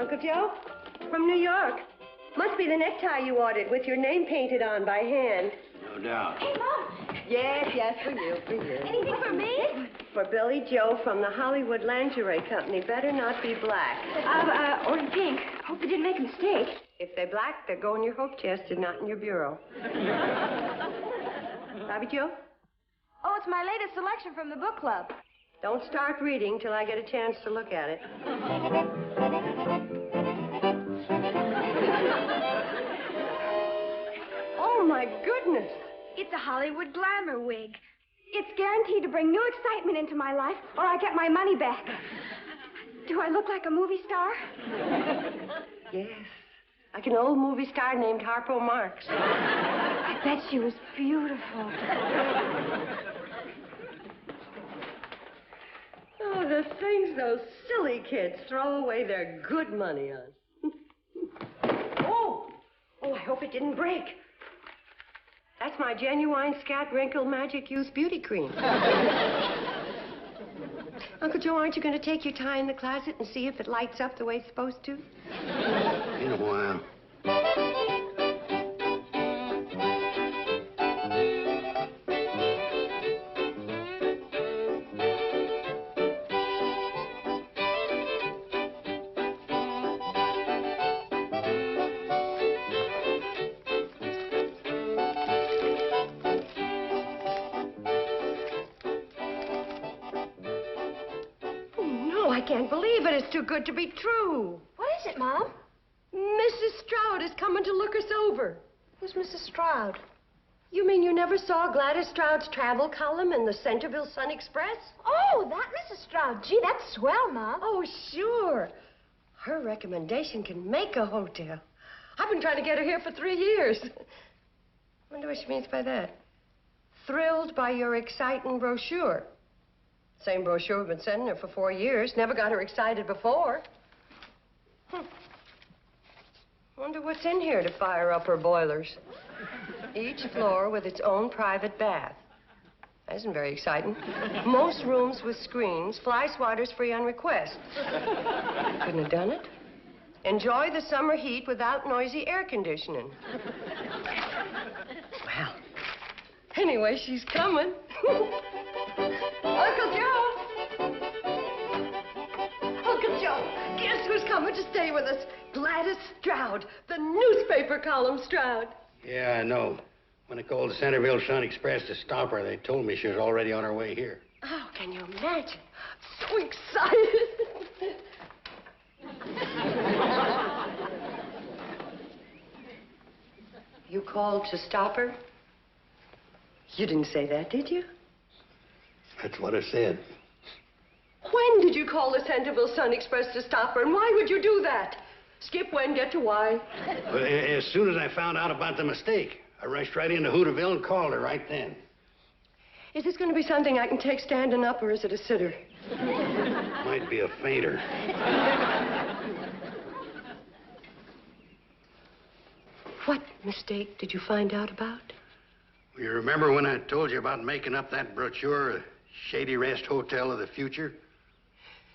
Uncle Joe? From New York. Must be the necktie you ordered with your name painted on by hand. No doubt. Hey, Mom. Yes, for you. Anything for me? For Billy Joe from the Hollywood Lingerie Company. Better not be black. Ordered pink. Hope you didn't make a mistake. If they're black, they'll go in your hope chest and not in your bureau. Bobby Joe? Oh, it's my latest selection from the book club. Don't start reading till I get a chance to look at it. Oh, my goodness. It's a Hollywood glamour wig. It's guaranteed to bring new excitement into my life, or I get my money back. Do I look like a movie star? Yes. Like an old movie star named Harpo Marx. I bet she was beautiful. Oh, the things those silly kids throw away their good money on. Oh, I hope it didn't break. That's my genuine Scat Wrinkle Magic Youth Beauty Cream. Uncle Joe, aren't you going to take your tie in the closet and see if it lights up the way it's supposed to? In a while. I can't believe it. It's too good to be true. What is it, Mom? Mrs. Stroud is coming to look us over. Who's Mrs. Stroud? You mean you never saw Gladys Stroud's travel column in the Centerville Sun Express? Oh, that Mrs. Stroud. Gee, that's swell, Mom. Oh, sure. Her recommendation can make a hotel. I've been trying to get her here for 3 years. Wonder what she means by that. Thrilled by your exciting brochure. Same brochure we've been sending her for 4 years. Never got her excited before. Wonder what's in here to fire up her boilers. Each floor with its own private bath. That isn't very exciting. Most rooms with screens. Fly swatters free on request. Couldn't have done it. Enjoy the summer heat without noisy air conditioning. Well, anyway, she's coming. Uncle Joe! Uncle Joe, guess who's coming to stay with us? Gladys Stroud, the newspaper column Stroud. Yeah, I know. When I called the Centerville Sun Express to stop her, they told me she was already on her way here. Oh, can you imagine? So excited. You called to stop her? You didn't say that, did you? That's what I said. When did you call the Centerville Sun Express to stop her, and why would you do that? Skip when, get to why. Well, as soon as I found out about the mistake, I rushed right into Hooterville and called her right then. Is this going to be something I can take standing up, or is it a sitter? Might be a fainter. What mistake did you find out about? You remember when I told you about making up that brochure, Shady Rest Hotel of the Future?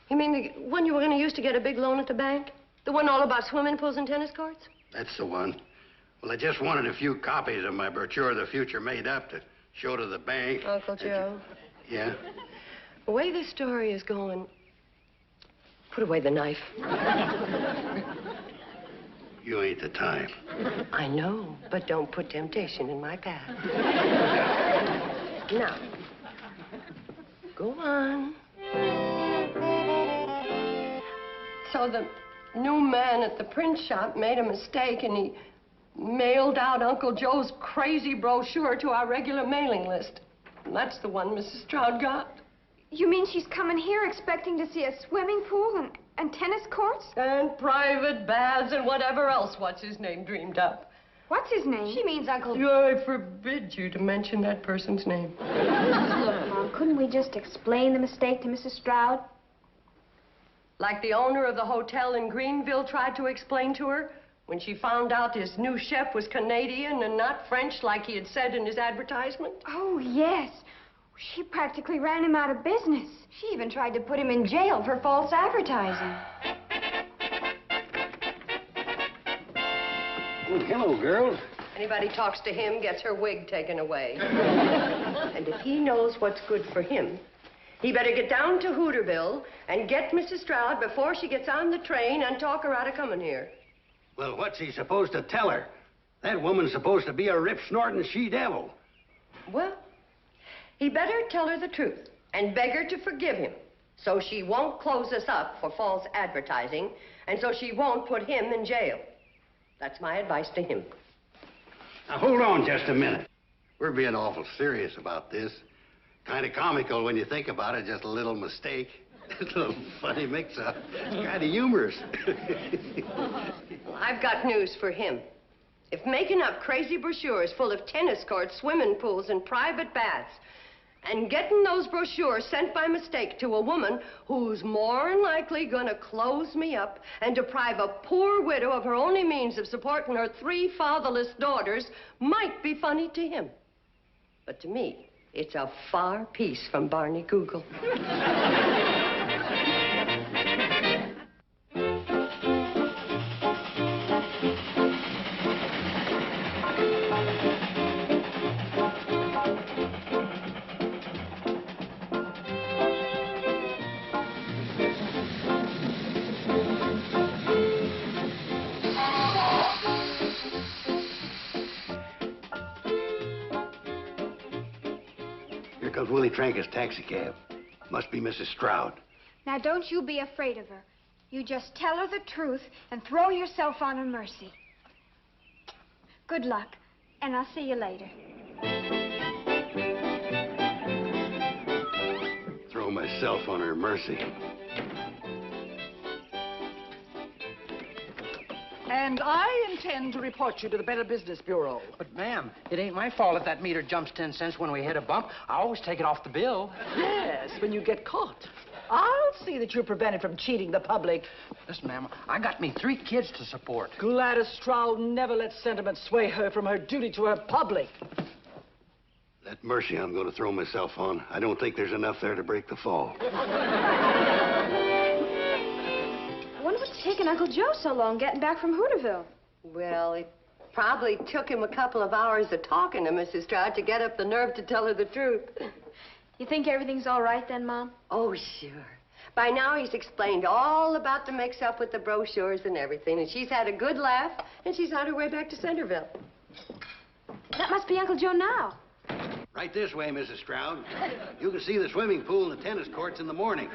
You mean the one you were going to use to get a big loan at the bank? The one all about swimming pools and tennis courts? That's the one. Well, I just wanted a few copies of my brochure of the future made up to show to the bank. Uncle Joe. Yeah? The way this story is going, put away the knife. You ain't the type. I know, but don't put temptation in my path. Now, go on. So the new man at the print shop made a mistake, and he mailed out Uncle Joe's crazy brochure to our regular mailing list. And that's the one Mrs. Stroud got. You mean she's coming here expecting to see a swimming pool and tennis courts? And private baths and whatever else what's-his-name dreamed up. What's his name? She means Uncle... I forbid you to mention that person's name. Look, Mom, couldn't we just explain the mistake to Mrs. Stroud? Like the owner of the hotel in Greenville tried to explain to her when she found out his new chef was Canadian and not French like he had said in his advertisement. Oh, yes. She practically ran him out of business. She even tried to put him in jail for false advertising. Oh, hello, girls. Anybody talks to him gets her wig taken away. And if he knows what's good for him, he better get down to Hooterville and get Mrs. Stroud before she gets on the train and talk her out of coming here. Well, what's he supposed to tell her? That woman's supposed to be a rip-snorting she-devil. Well, he better tell her the truth and beg her to forgive him so she won't close us up for false advertising and so she won't put him in jail. That's my advice to him. Now, hold on just a minute. We're being awful serious about this. Kind of comical when you think about it, just a little mistake. A little funny mix-up. It's kind of humorous. Well, I've got news for him. If making up crazy brochures full of tennis courts, swimming pools, and private baths, and getting those brochures sent by mistake to a woman who's more than likely gonna close me up and deprive a poor widow of her only means of supporting her 3 fatherless daughters might be funny to him. But to me, it's a far piece from Barney Google. Here comes Willie Tranker's taxicab. Must be Mrs. Stroud. Now, don't you be afraid of her. You just tell her the truth and throw yourself on her mercy. Good luck, and I'll see you later. Throw myself on her mercy. And I intend to report you to the Better Business Bureau. But, ma'am, it ain't my fault if that meter jumps 10 cents when we hit a bump. I always take it off the bill. Yes, when you get caught. I'll see that you're prevented from cheating the public. Listen, ma'am, I got me 3 kids to support. Gladys Stroud never let sentiment sway her from her duty to her public. That mercy I'm going to throw myself on, I don't think there's enough there to break the fall. I wonder what's taking Uncle Joe so long getting back from Hooterville. Well, it probably took him a couple of hours of talking to Mrs. Stroud to get up the nerve to tell her the truth. You think everything's all right then, Mom? Oh, sure. By now, he's explained all about the mix-up with the brochures and everything, and she's had a good laugh, and she's on her way back to Centerville. That must be Uncle Joe now. Right this way, Mrs. Stroud. You can see the swimming pool and the tennis courts in the morning.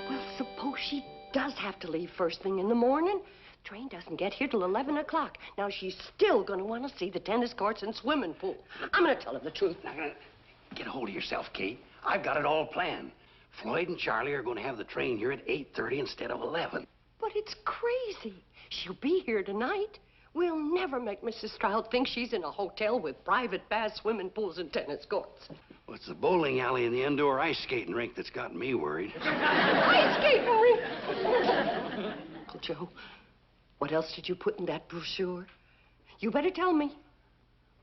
Well, suppose she does have to leave first thing in the morning. Train doesn't get here till 11 o'clock. Now, she's still going to want to see the tennis courts and swimming pool. I'm going to tell her the truth. Now, get a hold of yourself, Kate. I've got it all planned. Floyd and Charlie are going to have the train here at 8:30 instead of 11. But it's crazy. She'll be here tonight. We'll never make Mrs. Stroud think she's in a hotel with private baths, swimming pools, and tennis courts. Well, it's the bowling alley and the indoor ice skating rink that's got me worried. Ice skating rink! Uncle Joe, what else did you put in that brochure? You better tell me.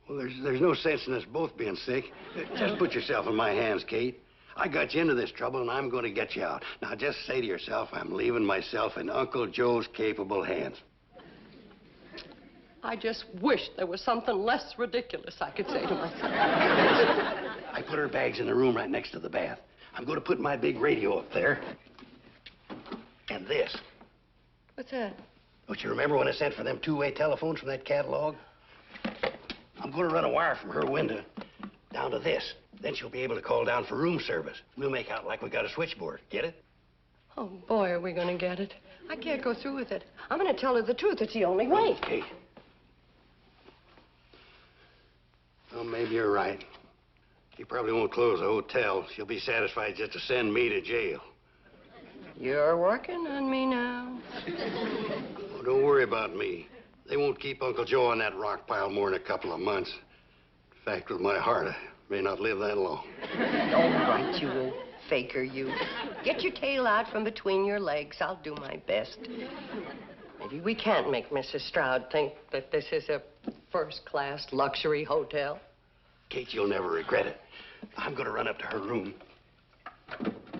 Well, there's no sense in us both being sick. Just put yourself in my hands, Kate. I got you into this trouble, and I'm going to get you out. Now, just say to yourself, I'm leaving myself in Uncle Joe's capable hands. I just wish there was something less ridiculous I could say to myself. I put her bags in the room right next to the bath. I'm going to put my big radio up there. And this. What's that? Don't you remember when I sent for them 2-way telephones from that catalog? I'm going to run a wire from her window down to this. Then she'll be able to call down for room service. We'll make out like we got a switchboard. Get it? Oh, boy, are we going to get it. I can't go through with it. I'm going to tell her the truth. It's the only way. Okay. Well, maybe you're right. She probably won't close the hotel. She'll be satisfied just to send me to jail. You're working on me now. Oh, don't worry about me. They won't keep Uncle Joe on that rock pile more than a couple of months. In fact, with my heart, I may not live that long. All right, you old faker, you. Get your tail out from between your legs. I'll do my best. Maybe we can't make Mrs. Stroud think that this is a first-class luxury hotel. Kate, you'll never regret it. I'm going to run up to her room.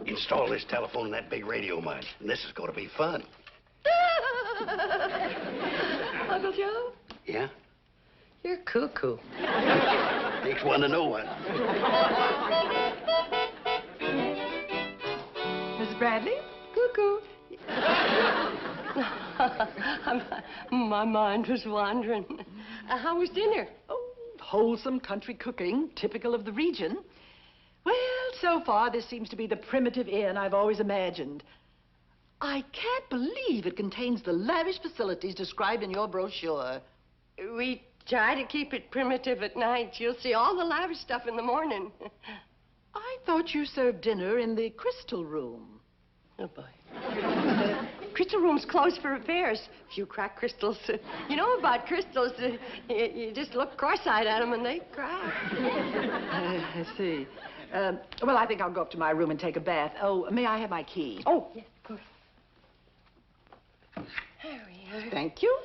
install this telephone in that big radio of mine. And this is going to be fun. Uncle Joe? Yeah? You're cuckoo. Takes one to know one. Miss Bradley? Cuckoo. My mind was wandering. How was dinner? Oh, wholesome country cooking, typical of the region. Well, so far, this seems to be the primitive inn I've always imagined. I can't believe it contains the lavish facilities described in your brochure. We try to keep it primitive at night. You'll see all the lavish stuff in the morning. I thought you served dinner in the Crystal Room. Oh, boy. Crystal Room's closed for repairs. Few cracked crystals. You know about crystals, you just look cross-eyed at them and they crack. I see. Well, I think I'll go up to my room and take a bath. Oh, may I have my key? Oh, yes, of course. There we are. Thank you.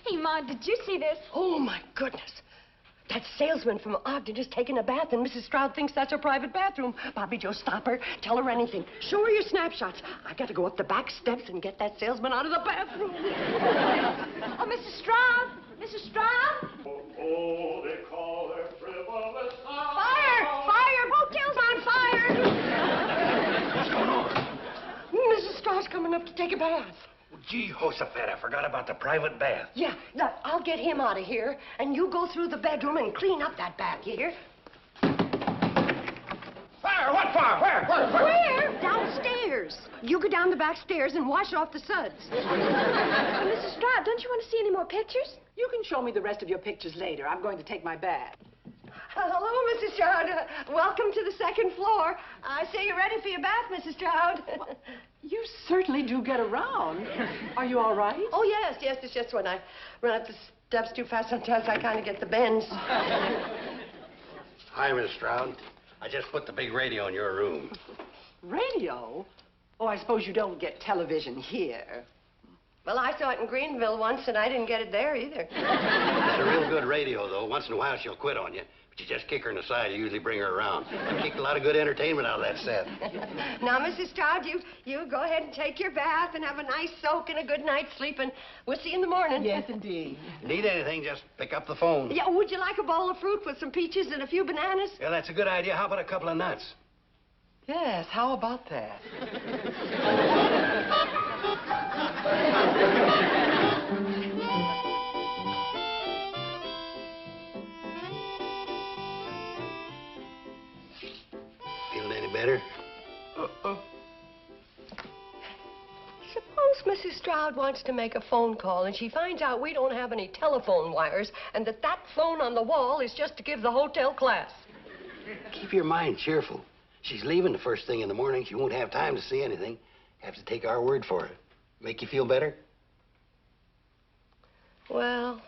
Hey, Ma, did you see this? Oh, my goodness. That salesman from Ogden is taking a bath, and Mrs. Stroud thinks that's her private bathroom. Bobby Joe, stop her. Tell her anything. Show her your snapshots. I got to go up the back steps and get that salesman out of the bathroom. Oh, Mrs. Stroud! Mrs. Stroud! Oh, they call her frivolous. Fire! Fire! Hotel's on fire! What's going on? Mrs. Stroud's coming up to take a bath. Gee, Josephat, I forgot about the private bath. Yeah, look, I'll get him out of here, and you go through the bedroom and clean up that bath, you hear? Fire! What fire? Where? Where? Downstairs. You go down the back stairs and wash off the suds. Mrs. Stroud, don't you want to see any more pictures? You can show me the rest of your pictures later. I'm going to take my bath. Hello, Mrs. Stroud. Welcome to the second floor. I say you're ready for your bath, Mrs. Stroud. You certainly do get around. Are you all right? Oh, yes. It's just when I run up the steps too fast, sometimes I kind of get the bends. Hi, Miss Stroud. I just put the big radio in your room. Radio? Oh, I suppose you don't get television here. Well, I saw it in Greenville once, and I didn't get it there either. It's a real good radio, though. Once in a while, she'll quit on you. But you just kick her in the side. You usually bring her around. I've kicked a lot of good entertainment out of that set. Now, Mrs. Stroud, you go ahead and take your bath and have a nice soak and a good night's sleep, and we'll see you in the morning. Yes, indeed. Need anything, just pick up the phone. Yeah, would you like a bowl of fruit with some peaches and a few bananas? Yeah, that's a good idea. How about a couple of nuts? Yes, how about that? Feeling any better? Suppose Mrs. Stroud wants to make a phone call and she finds out we don't have any telephone wires and that phone on the wall is just to give the hotel class. Keep your mind cheerful. She's leaving the first thing in the morning. She won't have time to see anything. Have to take our word for it. Make you feel better? Well...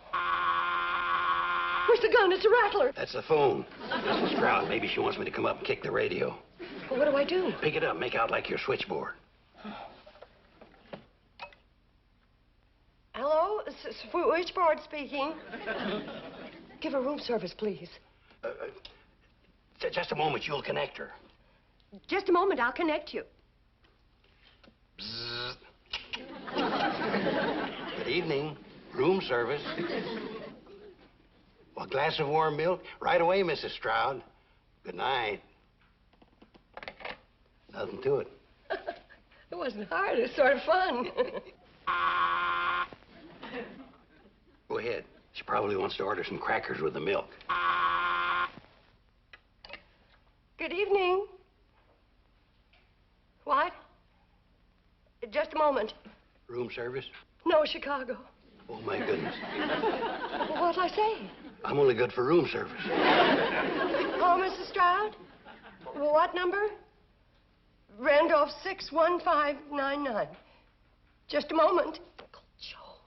Where's the gun? It's a rattler. That's the phone. Mrs. Stroud, maybe she wants me to come up and kick the radio. Well, what do I do? Pick it up. Make out like your switchboard. Hello? Switchboard speaking. Give her room service, please. Just a moment. You'll connect her. Just a moment. I'll connect you. Bzzz. Good evening. Room service. Well, a glass of warm milk? Right away, Mrs. Stroud. Good night. Nothing to it. It wasn't hard. It was sort of fun. Go ahead. She probably wants to order some crackers with the milk. Good evening. What? Just a moment. Room service? No, Chicago. Oh, my goodness. What'll I say? I'm only good for room service. Oh, Mrs. Stroud? What number? Randolph 61599. Just a moment. Uncle Joe.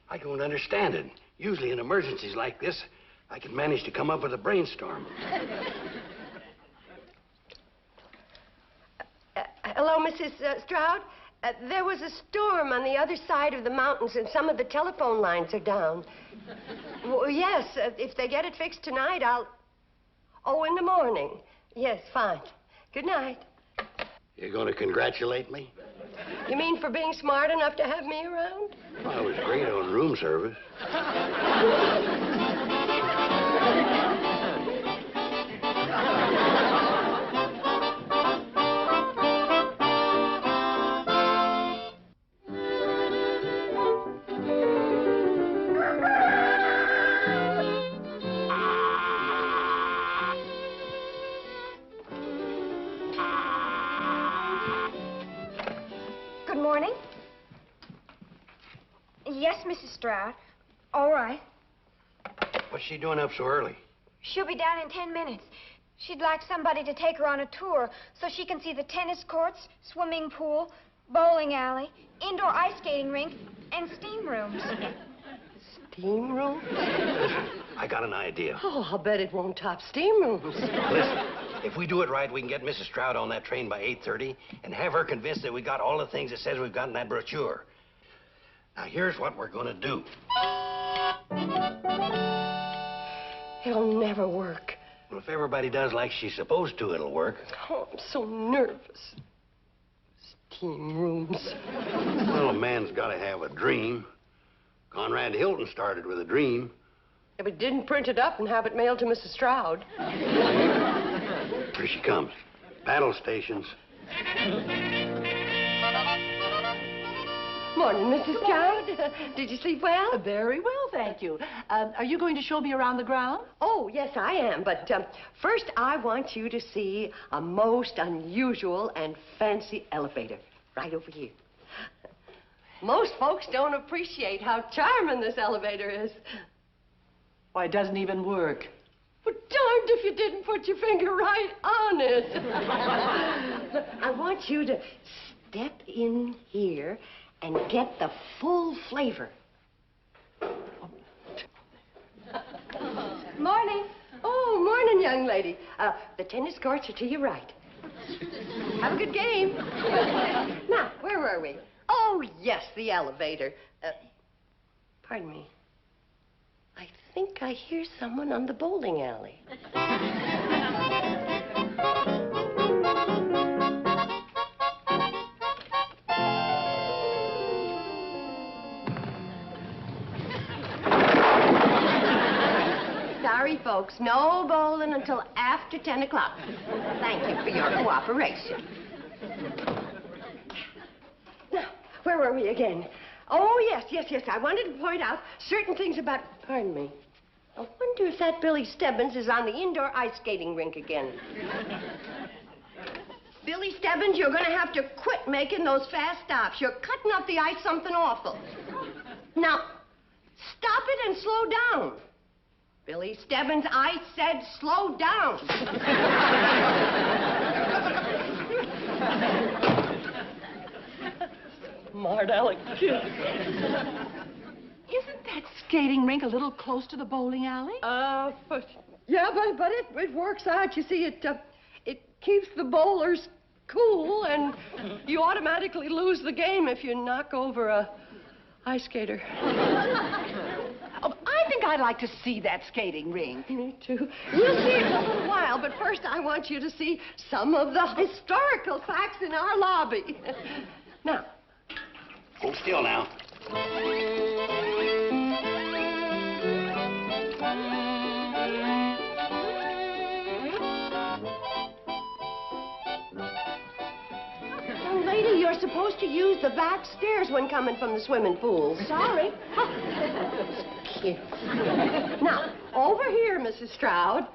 I don't understand it. Usually in emergencies like this, I can manage to come up with a brainstorm. Hello, Mrs. Stroud? There was a storm on the other side of the mountains, and some of the telephone lines are down. Well, yes, if they get it fixed tonight, I'll... Oh, in the morning. Yes, fine. Good night. You going to congratulate me? You mean for being smart enough to have me around? Well, I was great on room service. Good morning. Yes, Mrs. Stroud. All right. What's she doing up so early? She'll be down in 10 minutes. She'd like somebody to take her on a tour so she can see the tennis courts, swimming pool, bowling alley, indoor ice skating rink, and steam rooms. Steam room? Listen, I got an idea. Oh, I'll bet it won't top steam rooms. Listen, if we do it right, we can get Mrs. Stroud on that train by 8:30 and have her convinced that we got all the things it says we've got in that brochure. Now, here's what we're going to do. It'll never work. Well, if everybody does like she's supposed to, it'll work. Oh, I'm so nervous. Steam rooms. Well, a man's got to have a dream. Conrad Hilton started with a dream. Yeah, but didn't print it up and have it mailed to Mrs. Stroud. Here she comes. Battle stations. Morning, Mrs. Stroud. Did you sleep well? Very well, thank you. Are you going to show me around the ground? Oh, yes, I am. But first, I want you to see a most unusual and fancy elevator right over here. Most folks don't appreciate how charming this elevator is. Why, it doesn't even work. But darned if you didn't put your finger right on it. I want you to step in here and get the full flavor. Morning. Oh, morning, young lady. The tennis courts are to your right. Have a good game. Now, where were we? Oh, yes, the elevator. Pardon me. I think I hear someone on the bowling alley. Sorry, folks. No bowling until after 10 o'clock. Thank you for your cooperation. Now, where were we again? Oh, yes. I wanted to point out certain things about... Pardon me. I wonder if that Billy Stebbins is on the indoor ice skating rink again. Billy Stebbins, you're going to have to quit making those fast stops. You're cutting up the ice something awful. Now, stop it and slow down. Billy Stebbins, I said slow down. Smart aleck kid. Isn't that skating rink a little close to the bowling alley? But it works out. You see, it keeps the bowlers cool, and you automatically lose the game if you knock over a ice skater. Oh, I think I'd like to see that skating rink. Me too. We'll see it in a little while, but first I want you to see some of the historical facts in our lobby. Now. Hold still now. Young lady, you're supposed to use the back stairs when coming from the swimming pool. Sorry. Kids. Now, over here, Mrs. Stroud.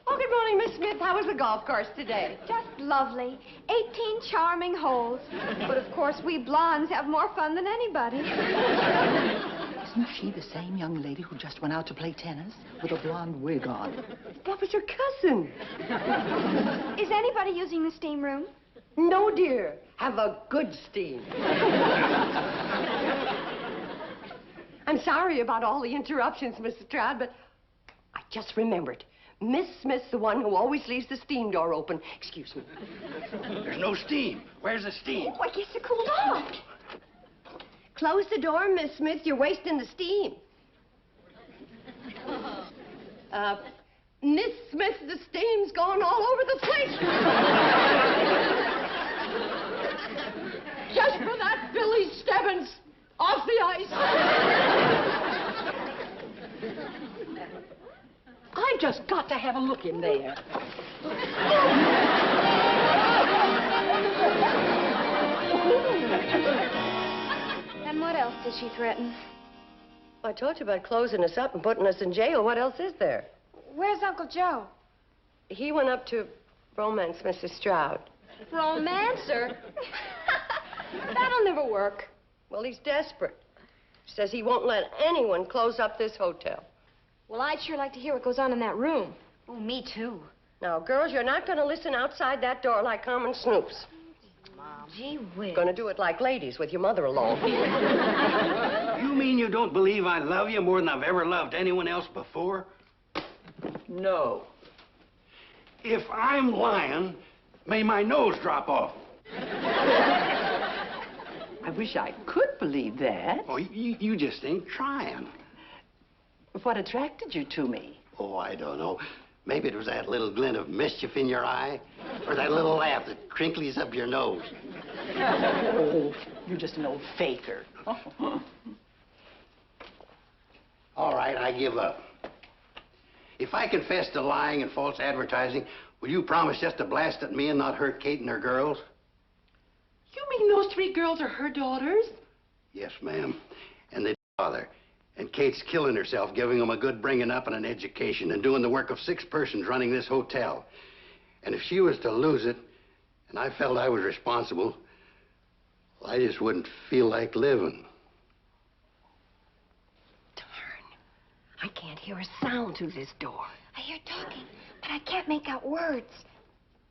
Oh, good morning, Miss Smith. How was the golf course today? Just lovely. 18 charming holes. But of course, we blondes have more fun than anybody. Isn't she the same young lady who just went out to play tennis with a blonde wig on? That was her cousin. Is anybody using the steam room? No, dear. Have a good steam. I'm sorry about all the interruptions, Mrs. Stroud, but I just remembered. Miss Smith's the one who always leaves the steam door open. Excuse me. There's no steam. Where's the steam? Oh, I guess it cooled off. Close the door, Miss Smith. You're wasting the steam. Miss Smith, the steam's gone all over the place. Just for that Billy Stebbins off the ice. I just got to have a look in there. And what else did she threaten? I told you about closing us up and putting us in jail. What else is there? Where's Uncle Joe? He went up to romance Mrs. Stroud. Romancer? That'll never work. Well, he's desperate. Says he won't let anyone close up this hotel. Well, I'd sure like to hear what goes on in that room. Oh, me too. Now, girls, you're not going to listen outside that door like common snoops. Mom. Gee whiz. Going to do it like ladies with your mother along. You mean you don't believe I love you more than I've ever loved anyone else before? No. If I'm lying, may my nose drop off. I wish I could believe that. Oh, you just ain't trying. What attracted you to me? Oh, I don't know. Maybe it was that little glint of mischief in your eye, or that little laugh that crinkles up your nose. Oh, you're just an old faker. All right, I give up. If I confess to lying and false advertising, will you promise just to blast at me and not hurt Kate and her girls? You mean those 3 girls are her daughters? Yes, ma'am. And they bother. And Kate's killing herself, giving them a good bringing up and an education, and doing the work of 6 persons running this hotel. And if she was to lose it, and I felt I was responsible, well, I just wouldn't feel like living. Darn. I can't hear a sound through this door. I hear talking, but I can't make out words.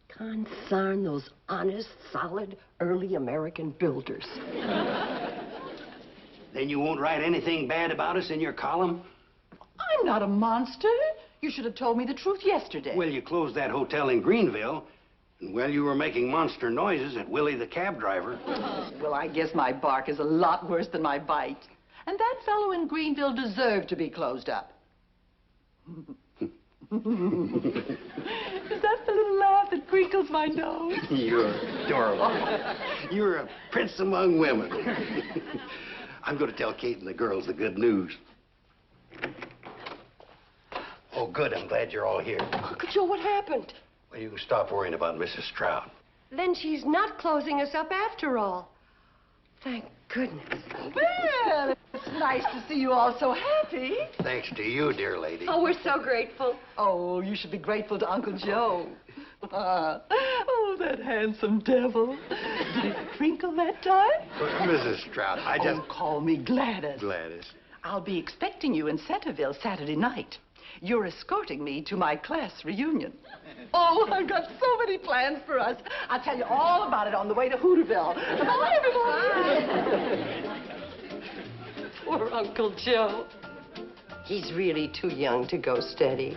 Consarn those honest, solid, early American builders. Then you won't write anything bad about us in your column? I'm not a monster. You should have told me the truth yesterday. Well, you closed that hotel in Greenville, and while you were making monster noises at Willie the cab driver. Well, I guess my bark is a lot worse than my bite. And that fellow in Greenville deserved to be closed up. Is that the little laugh that crinkles my nose? You're adorable. You're a prince among women. I'm going to tell Kate and the girls the good news. Oh, good. I'm glad you're all here. Uncle Joe, what happened? Well, you can stop worrying about Mrs. Stroud. Then she's not closing us up after all. Thank goodness. Well, it's nice to see you all so happy. Thanks to you, dear lady. Oh, we're so grateful. Oh, you should be grateful to Uncle Joe. Oh, that handsome devil. Did it crinkle that time? Mrs. Stroud, I just... Oh, call me Gladys. Gladys. I'll be expecting you in Centerville Saturday night. You're escorting me to my class reunion. Oh, I've got so many plans for us. I'll tell you all about it on the way to Hooterville. Come on, everyone. Poor Uncle Joe. He's really too young to go steady.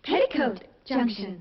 Petticoat Junction.